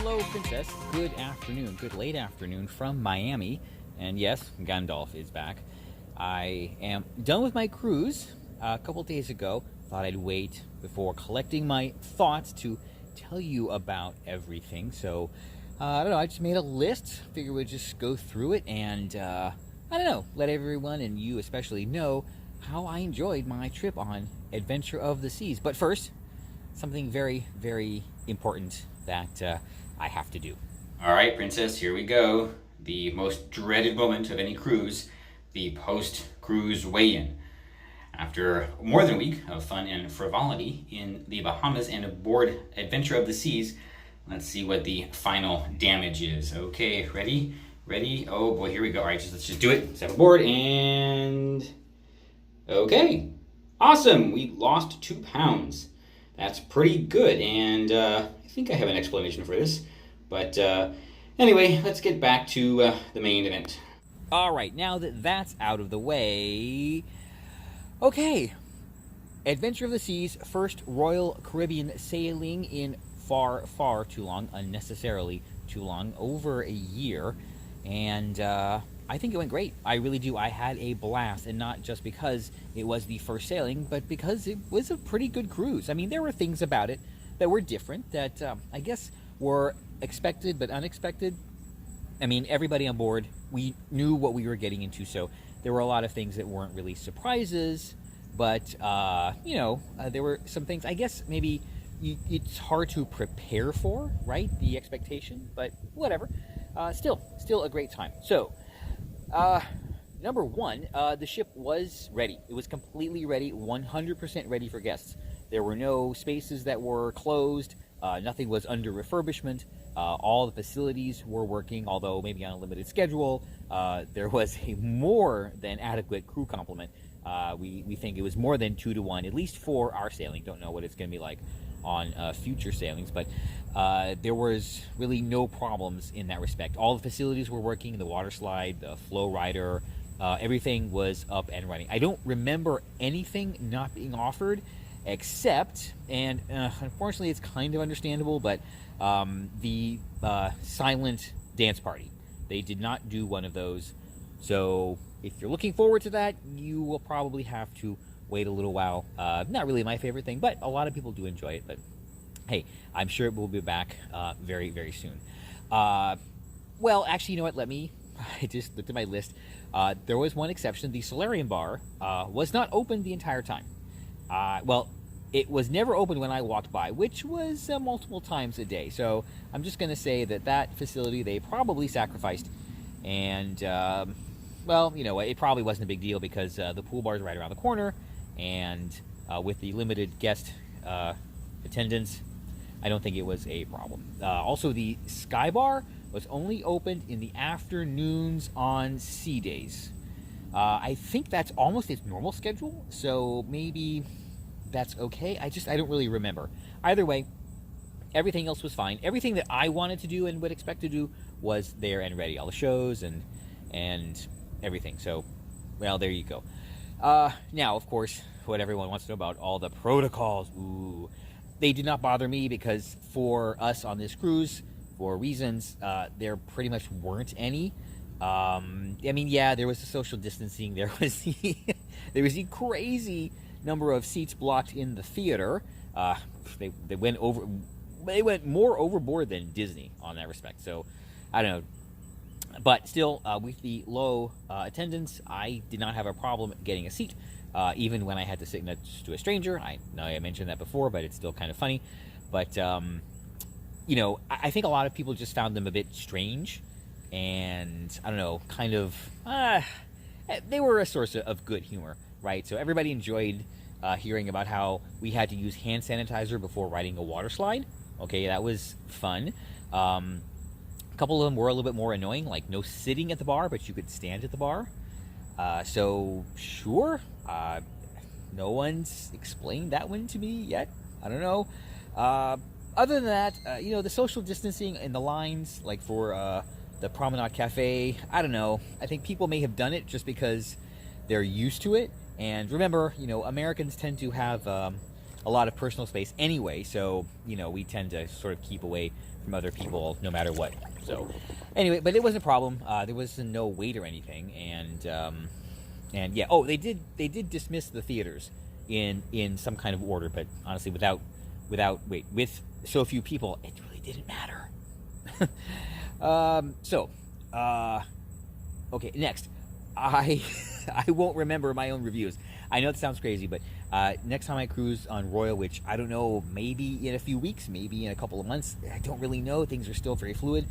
Hello, Princess. Good afternoon, good late afternoon from Miami. And yes, Gandalf is back. I am done with my cruise a couple days ago. Thought I'd wait before collecting my thoughts to tell you about everything. So, I don't know, I just made a list. Figured we'd just go through it and, I don't know, let everyone and you especially know how I enjoyed my trip on Adventure of the Seas. But first, something very, very important that I have to do. All right, Princess, here we go. The most dreaded moment of any cruise, the post-cruise weigh-in. After more than a week of fun and frivolity in the Bahamas and aboard Adventure of the Seas, let's see what the final damage is. Okay, ready? Ready? Oh boy, here we go. All right, let's just do it. Step aboard and... Okay, awesome. We lost 2 pounds. That's pretty good, and I think I have an explanation for this. But anyway, let's get back to the main event. All right, now that that's out of the way, okay. Adventure of the Seas, first Royal Caribbean sailing in far, far too long, unnecessarily too long, over a year. And I think it went great. I really do. I had a blast, and not just because it was the first sailing, but because it was a pretty good cruise. I mean, there were things about it that were different that I guess were expected but unexpected. I mean, everybody on board, we knew what we were getting into, so there were a lot of things that weren't really surprises, but, there were some things, I guess, maybe it's hard to prepare for, right, the expectation, but whatever. Still a great time. So, number one, the ship was ready. It was completely ready, 100% ready for guests. There were no spaces that were closed. Nothing was under refurbishment. All the facilities were working, although maybe on a limited schedule. There was a more than adequate crew complement. We think it was more than 2 to 1, at least for our sailing. Don't know what it's going to be like on future sailings, but there was really no problems in that respect. All the facilities were working, the water slide, the flow rider, everything was up and running. I don't remember anything not being offered except, and unfortunately it's kind of understandable, but the silent dance party. They did not do one of those, so if you're looking forward to that, you will probably have to wait a little while. Not really my favorite thing, but a lot of people do enjoy it. But hey, I'm sure it will be back very, very soon. Well, actually, you know what? I just looked at my list. There was one exception. The Solarium Bar was not open the entire time. Well, it was never open when I walked by, which was multiple times a day. So I'm just going to say that facility they probably sacrificed. And, well, you know, it probably wasn't a big deal because the pool bar is right around the corner. And with the limited guest attendance, I don't think it was a problem. Also, the Sky Bar was only opened in the afternoons on sea days. I think that's almost its normal schedule, so maybe that's okay. I don't really remember. Either way, everything else was fine. Everything that I wanted to do and would expect to do was there and ready. All the shows and everything. So, well, there you go. Now, of course, what everyone wants to know about, all the protocols. Ooh, they did not bother me because for us on this cruise, for reasons, there pretty much weren't any. I mean, yeah, there was the social distancing. There was the crazy number of seats blocked in the theater. They went more overboard than Disney on that respect. So, I don't know. But still, with the low attendance, I did not have a problem getting a seat, even when I had to sit next to a stranger. I know I mentioned that before, but it's still kind of funny. But, I think a lot of people just found them a bit strange. And, I don't know, kind of, they were a source of good humor, right? So everybody enjoyed hearing about how we had to use hand sanitizer before riding a water slide. Okay, that was fun. A couple of them were a little bit more annoying, like no sitting at the bar, but you could stand at the bar. So, sure. No one's explained that one to me yet. I don't know. Other than that, the social distancing in the lines, like for the Promenade Cafe, I don't know. I think people may have done it just because they're used to it. And remember, Americans tend to have a lot of personal space anyway, so we tend to sort of keep away from other people no matter what. So anyway, but it wasn't a problem. There was no wait or anything, and yeah. Oh, they did dismiss the theaters in some kind of order, but honestly, with so few people, it really didn't matter. Okay, next, I I won't remember my own reviews. I know it sounds crazy, but next time I cruise on Royal, which I don't know, maybe in a few weeks, maybe in a couple of months, I don't really know. Things are still very fluid.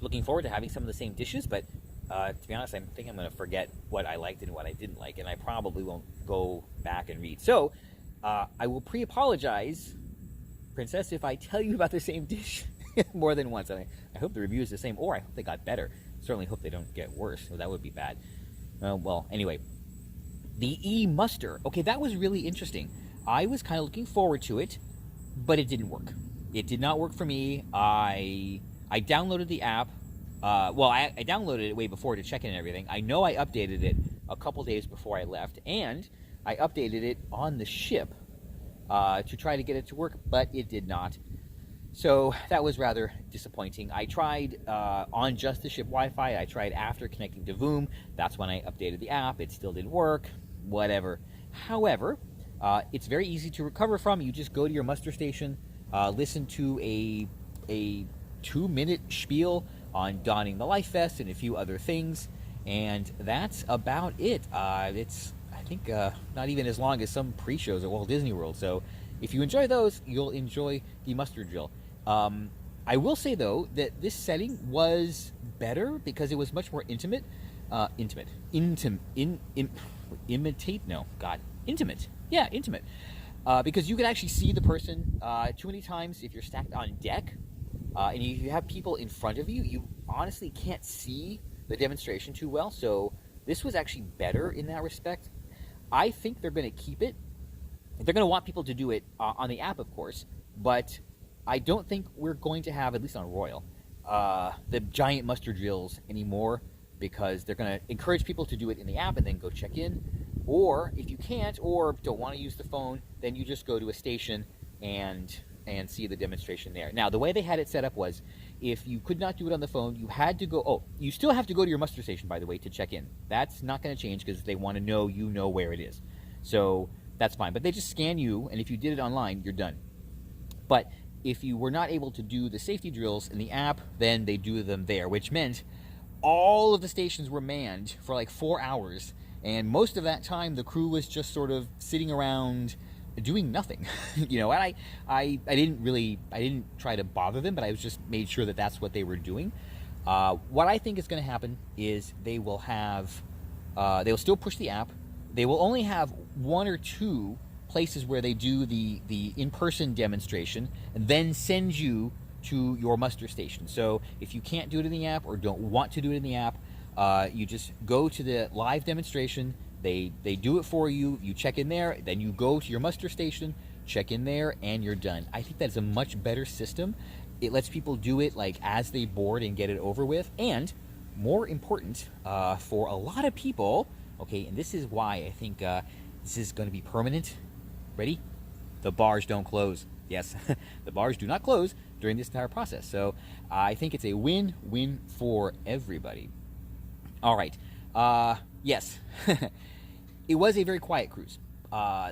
Looking forward to having some of the same dishes, but to be honest, I think I'm going to forget what I liked and what I didn't like, and I probably won't go back and read. So I will pre-apologize, Princess, if I tell you about the same dish more than once. And I hope the review is the same, or I hope they got better. Certainly hope they don't get worse, so that would be bad. Well, anyway, the E-Muster. Okay, that was really interesting. I was kind of looking forward to it, but it didn't work. It did not work for me. I downloaded the app. I downloaded it way before to check in and everything. I know I updated it a couple days before I left, and I updated it on the ship to try to get it to work, but it did not. So that was rather disappointing. I tried on just the ship Wi-Fi. I tried after connecting to Voom. That's when I updated the app. It still didn't work. Whatever. However, it's very easy to recover from. You just go to your muster station, listen to a 2-minute spiel on donning the life vest and a few other things, and that's about it. It's, I think, not even as long as some pre-shows at Walt Disney World. So if you enjoy those, you'll enjoy the muster drill. I will say, though, that this setting was better because it was much more intimate. Intimate. Yeah, intimate. Because you could actually see the person. Too many times, if you're stacked on deck, and if you have people in front of you, you honestly can't see the demonstration too well. So this was actually better in that respect. I think they're going to keep it. They're going to want people to do it on the app, of course, but I don't think we're going to have, at least on Royal, the giant muster drills anymore, because they're going to encourage people to do it in the app and then go check in. Or if you can't or don't want to use the phone, then you just go to a station and see the demonstration there. Now, the way they had it set up was, if you could not do it on the phone, you had to go... Oh, you still have to go to your muster station, by the way, to check in. That's not going to change because they want to know you know where it is. So that's fine. But they just scan you, and if you did it online, you're done. But if you were not able to do the safety drills in the app, then they do them there, which meant all of the stations were manned for like 4 hours, and most of that time the crew was just sort of sitting around doing nothing. And I didn't try to bother them, but I was just made sure that that's what they were doing. What I think is going to happen is they'll still push the app. They will only have 1 or 2 places where they do the in-person demonstration and then send you to your muster station. So if you can't do it in the app or don't want to do it in the app, you just go to the live demonstration. They do it for you. You check in there, then you go to your muster station, check in there, and you're done. I think that's a much better system. It lets people do it like as they board and get it over with. And more important, for a lot of people, okay, and this is why I think this is going to be permanent. Ready? The bars don't close. Yes, the bars do not close during this entire process. So I think it's a win-win for everybody. All right. Yes, it was a very quiet cruise.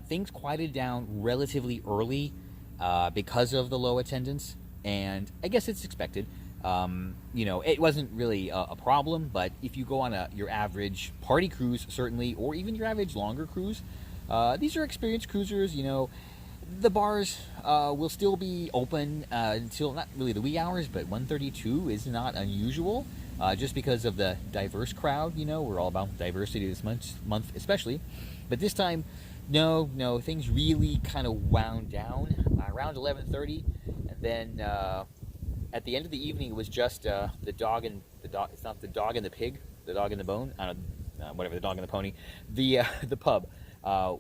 Things quieted down relatively early because of the low attendance, and I guess it's expected. It wasn't really a problem, but if you go on your average party cruise, certainly, or even your average longer cruise, these are experienced cruisers. The bars will still be open until not really the wee hours, but 1:32 is not unusual, just because of the diverse crowd. We're all about diversity this month especially. But this time, no, things really kind of wound down around 11:30, and then at the end of the evening, it was just the dog and the dog. It's not the dog and the pig, the dog and the bone. I don't know, whatever, the dog and the pony. The pub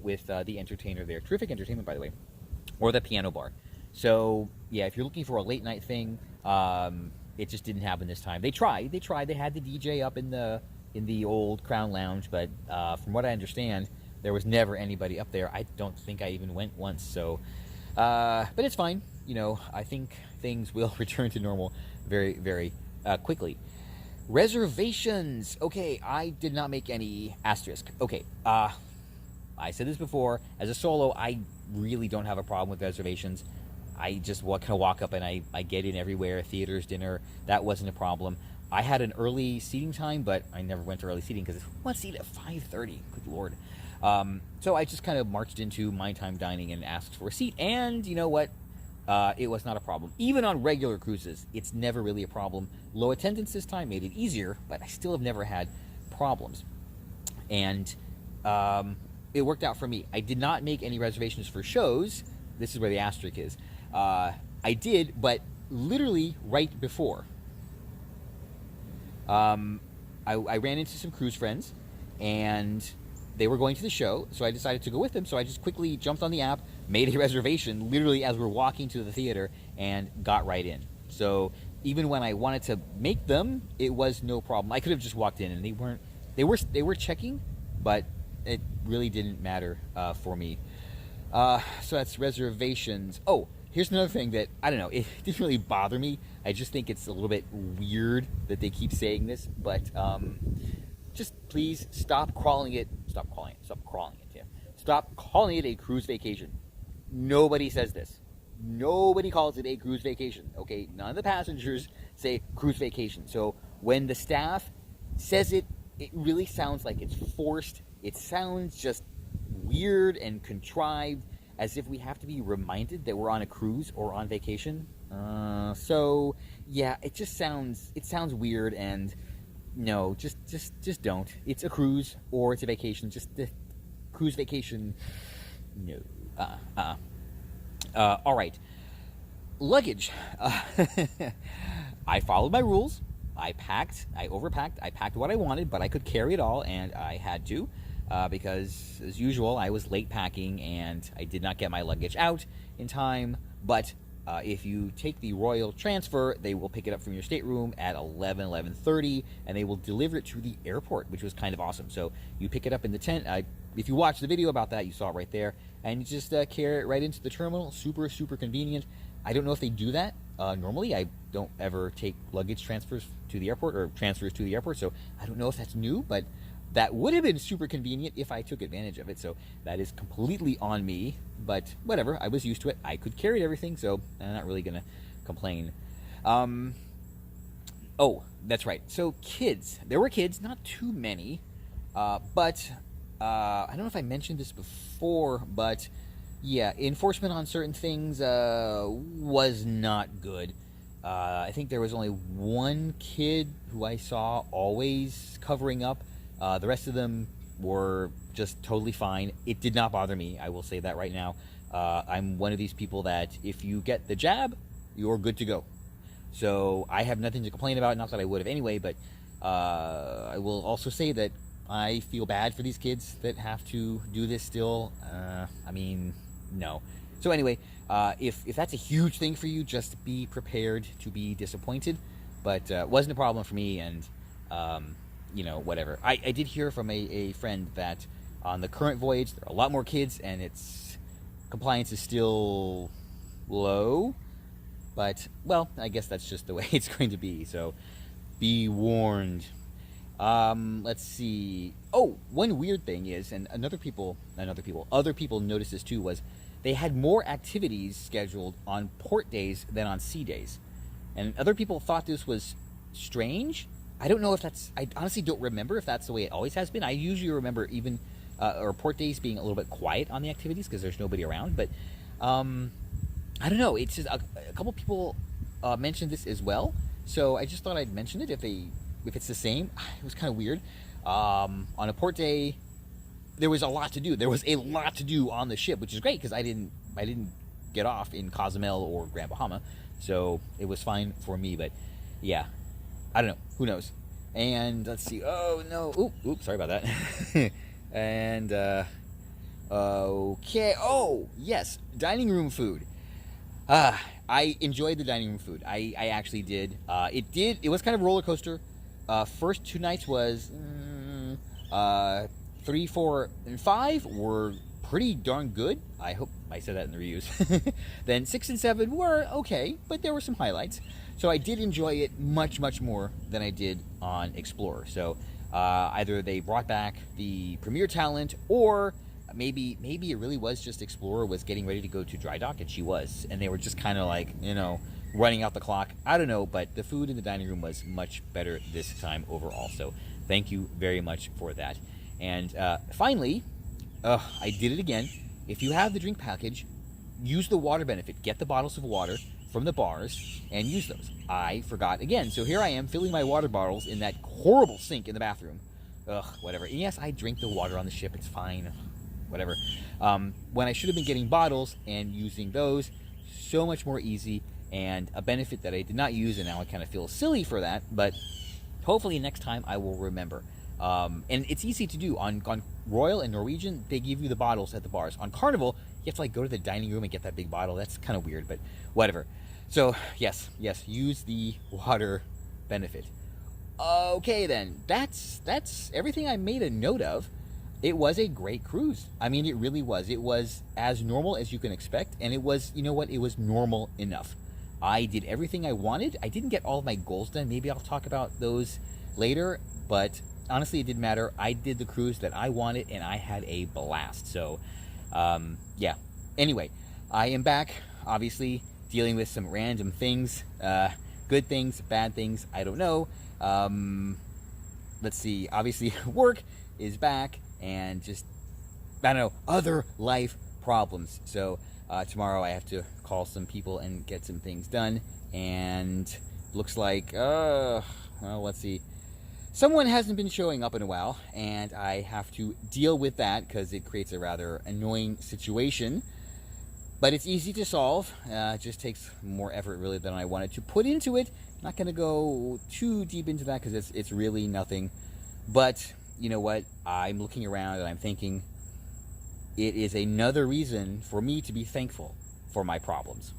with the entertainer there. Terrific entertainment, by the way. Or the piano bar. So yeah, if you're looking for a late night thing, it just didn't happen this time. They tried. They had the DJ up in the old Crown Lounge, but from what I understand, there was never anybody up there. I don't think I even went once. So, but it's fine. You know, I think things will return to normal very, very quickly. Reservations. Okay, I did not make any asterisk. Okay, I said this before. As a solo, I really don't have a problem with reservations. I just kind of walk up and I get in everywhere. Theaters, dinner, that wasn't a problem. I had an early seating time, but I never went to early seating because one seat at 5:30. Good lord. So I just kind of marched into my time dining and asked for a seat. And you know what? It was not a problem. Even on regular cruises, it's never really a problem. Low attendance this time made it easier, but I still have never had problems. And it worked out for me. I did not make any reservations for shows. This is where the asterisk is. I did, but literally right before. I ran into some cruise friends, and they were going to the show, so I decided to go with them. So I just quickly jumped on the app, made a reservation, literally as we were walking to the theater, and got right in. So even when I wanted to make them, it was no problem. I could have just walked in, and they were checking, but it really didn't matter for me. So that's reservations. Oh, here's another thing that, I don't know, it didn't really bother me. I just think it's a little bit weird that they keep saying this, but just please stop calling it a cruise vacation. Nobody says this. Nobody calls it a cruise vacation, okay? None of the passengers say cruise vacation. So when the staff says it, it really sounds like it's forced. It sounds just weird and contrived, as if we have to be reminded that we're on a cruise or on vacation. So yeah, it sounds weird, and no, just don't. It's a cruise or it's a vacation. Just the cruise vacation. No. All right. Luggage. I followed my rules. I overpacked. I packed what I wanted, but I could carry it all, and I had to. Because, as usual, I was late packing and I did not get my luggage out in time. But if you take the Royal Transfer, they will pick it up from your stateroom at 11:30, and they will deliver it to the airport, which was kind of awesome. So you pick it up in the tent. If you watched the video about that, you saw it right there. And you just carry it right into the terminal. Super, super convenient. I don't know if they do that. Normally, I don't ever take luggage transfers to the airport or transfers to the airport, so I don't know if that's new, but that would have been super convenient if I took advantage of it. So that is completely on me, but whatever. I was used to it. I could carry everything, so I'm not really going to complain. Oh, that's right. So kids. There were kids, not too many, but I don't know if I mentioned this before, but yeah, enforcement on certain things was not good. I think there was only one kid who I saw always covering up. The rest of them were just totally fine. It did not bother me. I will say that right now. I'm one of these people that if you get the jab, you're good to go. So I have nothing to complain about. Not that I would have anyway, but I will also say that I feel bad for these kids that have to do this still. I mean, no. So anyway, if that's a huge thing for you, just be prepared to be disappointed. But it wasn't a problem for me, and you know, whatever. I did hear from a friend that on the current voyage there are a lot more kids, and its compliance is still low. But well, I guess that's just the way it's going to be. So be warned. Let's see. Oh, one weird thing is, and other people noticed this too, was they had more activities scheduled on port days than on sea days. And other people thought this was strange. I don't know if I honestly don't remember if that's the way it always has been. I usually remember even, or port days being a little bit quiet on the activities because there's nobody around. But, I don't know. It's just a couple people mentioned this as well. So I just thought I'd mention it if it's the same. It was kind of weird. On a port day, there was a lot to do. There was a lot to do on the ship, which is great because I didn't get off in Cozumel or Grand Bahama, so it was fine for me. But yeah, I don't know. Who knows? And let's see. Oh no. Oops. Sorry about that. And okay. Oh yes, dining room food. I enjoyed the dining room food. I actually did. It was kind of a roller coaster. First 2 nights was 3, 4, and 5 were pretty darn good. I hope I said that in the reviews. Then 6 and 7 were okay, but there were some highlights. So I did enjoy it much, much more than I did on Explorer. So either they brought back the Premier talent, or maybe it really was just Explorer was getting ready to go to dry dock, and she was, and they were just kind of like, running out the clock. I don't know, but the food in the dining room was much better this time overall. So thank you very much for that. And finally, I did it again. If you have the drink package, use the water benefit. Get the bottles of water from the bars and use those. I forgot again. So here I am filling my water bottles in that horrible sink in the bathroom. Whatever. And yes, I drink the water on the ship. It's fine. Whatever. When I should have been getting bottles and using those, so much more easy, and a benefit that I did not use, and now I kind of feel silly for that, but hopefully next time I will remember. And it's easy to do. On Royal and Norwegian, they give you the bottles at the bars. On Carnival, you have to go to the dining room and get that big bottle. That's kind of weird, but whatever. So yes, use the water benefit. Okay then, that's everything I made a note of. It was a great cruise. I mean, it really was. It was as normal as you can expect, and it was, it was normal enough. I did everything I wanted. I didn't get all of my goals done. Maybe I'll talk about those later, but honestly, it didn't matter. I did the cruise that I wanted, and I had a blast. So, yeah. Anyway, I am back, obviously, dealing with some random things. Good things, bad things, I don't know. Let's see. Obviously, work is back, and just, I don't know, other life problems. So, tomorrow I have to call some people and get some things done. And looks like, well, let's see. Someone hasn't been showing up in a while, and I have to deal with that because it creates a rather annoying situation. But it's easy to solve. It just takes more effort, really, than I wanted to put into it. I'm not going to go too deep into that because it's really nothing. But you know what? I'm looking around and I'm thinking it is another reason for me to be thankful for my problems.